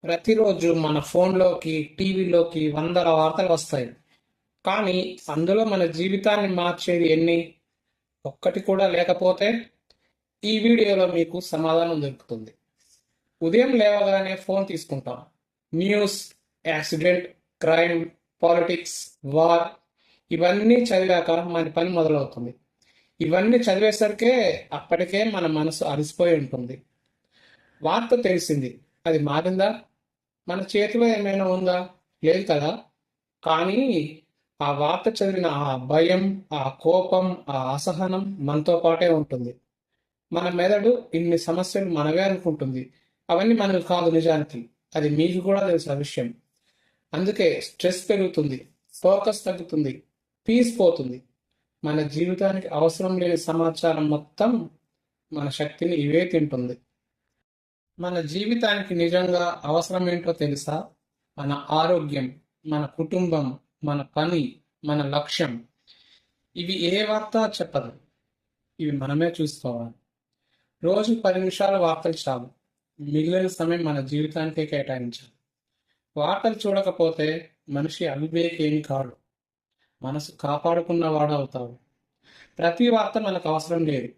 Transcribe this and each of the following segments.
ప్రతిరోజు మన ఫోన్లోకి టీవీలోకి వందల వార్తలు వస్తాయి. కానీ అందులో మన జీవితాన్ని మార్చేది ఎన్ని? ఒక్కటి కూడా లేకపోతే ఈ వీడియోలో మీకు సమాధానం దొరుకుతుంది. ఉదయం లేవగానే ఫోన్ తీసుకుంటాం. News, accident, crime, politics, war ఇవన్నీ చదివాక మన పని మొదలవుతుంది. ఇవన్నీ చదివేసరికే అప్పటికే మన మనసు అలసిపోయి ఉంటుంది. వార్త తెలిసింది, అది మారిందా? మన చేతిలో ఏమైనా ఉందా? లేదు కదా. కానీ ఆ వార్త చదివిన ఆ భయం, ఆ కోపం, ఆ అసహనం మనతో పాటే ఉంటుంది. మన మెదడు ఇన్ని సమస్యలు మనవే అనుకుంటుంది. అవన్నీ మనకు కాదు నిజానికి. అది మీకు కూడా తెలుసు ఆ విషయం. అందుకే స్ట్రెస్ పెరుగుతుంది, ఫోకస్ తగ్గుతుంది, పీస్ పోతుంది. మన జీవితానికి అవసరం లేని సమాచారం మొత్తం మన శక్తిని ఇవే తింటుంది. మన జీవితానికి నిజంగా అవసరం ఏంటో తెలుసా? మన ఆరోగ్యం, మన కుటుంబం, మన పని, మన లక్ష్యం. ఇవి ఏ వార్త చెప్పదు. ఇవి మనమే చూసుకోవాలి. రోజు 10 నిమిషాలు వార్తలు చాలు. మిగిలిన సమయం మన జీవితానికే కేటాయించాలి. వార్తలు చూడకపోతే మనిషి అవివేకేమి కాడు, మనసు కాపాడుకున్నవాడు అవుతాడు. ప్రతి వార్త మనకు అవసరం లేదు,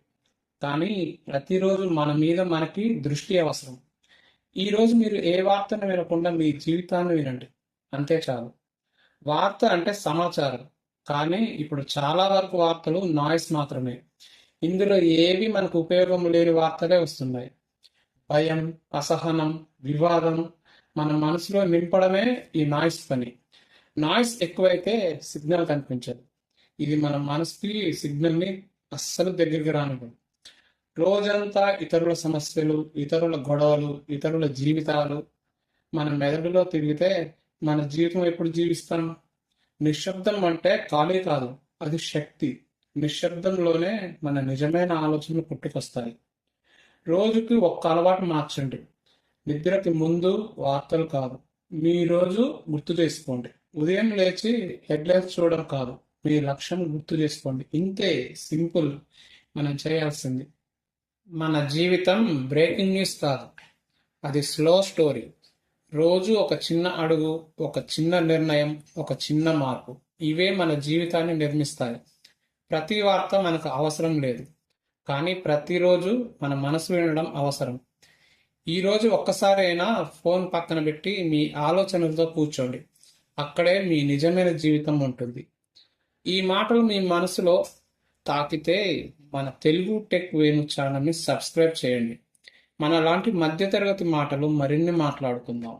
కానీ ప్రతిరోజు మన మీద మనకి దృష్టి అవసరం. ఈరోజు మీరు ఏ వార్తను వినకుండా మీ జీవితాన్ని వినండి, అంతే చాలు. వార్త అంటే సమాచారం, కానీ ఇప్పుడు చాలా వరకు వార్తలు నాయిస్ మాత్రమే. ఇందులో ఏవి మనకు ఉపయోగం లేని వార్తలే వస్తున్నాయి. భయం, అసహనం, వివాదం మన మనసులో నింపడమే ఈ నాయిస్ పని. నాయిస్ ఎక్కువైతే సిగ్నల్ కనిపించదు. ఇది మన మనసుకి సిగ్నల్ని అస్సలు దగ్గరికి రానివ్వదు. రోజంతా ఇతరుల సమస్యలు, ఇతరుల గొడవలు, ఇతరుల జీవితాలు మన మెదడులో తిరిగితే మన జీవితం ఎప్పుడు జీవిస్తాం? నిశ్శబ్దం అంటే ఖాళీ కాదు, అది శక్తి. నిశ్శబ్దంలోనే మన నిజమైన ఆలోచనలు పుట్టుకొస్తాయి. రోజుకి ఒక్క అలవాటు మార్చండి. నిద్రకి ముందు వార్తలు కాదు, మీ రోజు గుర్తు చేసుకోండి. ఉదయం లేచి హెడ్లైన్స్ చూడడం కాదు, మీ లక్ష్యం గుర్తు చేసుకోండి. ఇంతే, సింపుల్ మనం చేయాల్సింది. మన జీవితం బ్రేకింగ్ న్యూస్ కాదు, అది స్లో స్టోరీ. రోజు ఒక చిన్న అడుగు, ఒక చిన్న నిర్ణయం, ఒక చిన్న మార్పు, ఇవే మన జీవితాన్ని నిర్మిస్తాయి. ప్రతి వార్త మనకు అవసరం లేదు, కానీ ప్రతిరోజు మన మనసు వినడం అవసరం. ఈరోజు ఒక్కసారి అయినా ఫోన్ పక్కన పెట్టి మీ ఆలోచనలతో కూర్చోండి. అక్కడే మీ నిజమైన జీవితం ఉంటుంది. ఈ మాటలు మీ మనసులో తాకితే మన తెలుగు టెక్ వేణు ఛానల్ని సబ్స్క్రైబ్ చేయండి. మన లాంటి మధ్యతరగతి మాటలు మరిన్ని మాట్లాడుకుందాం.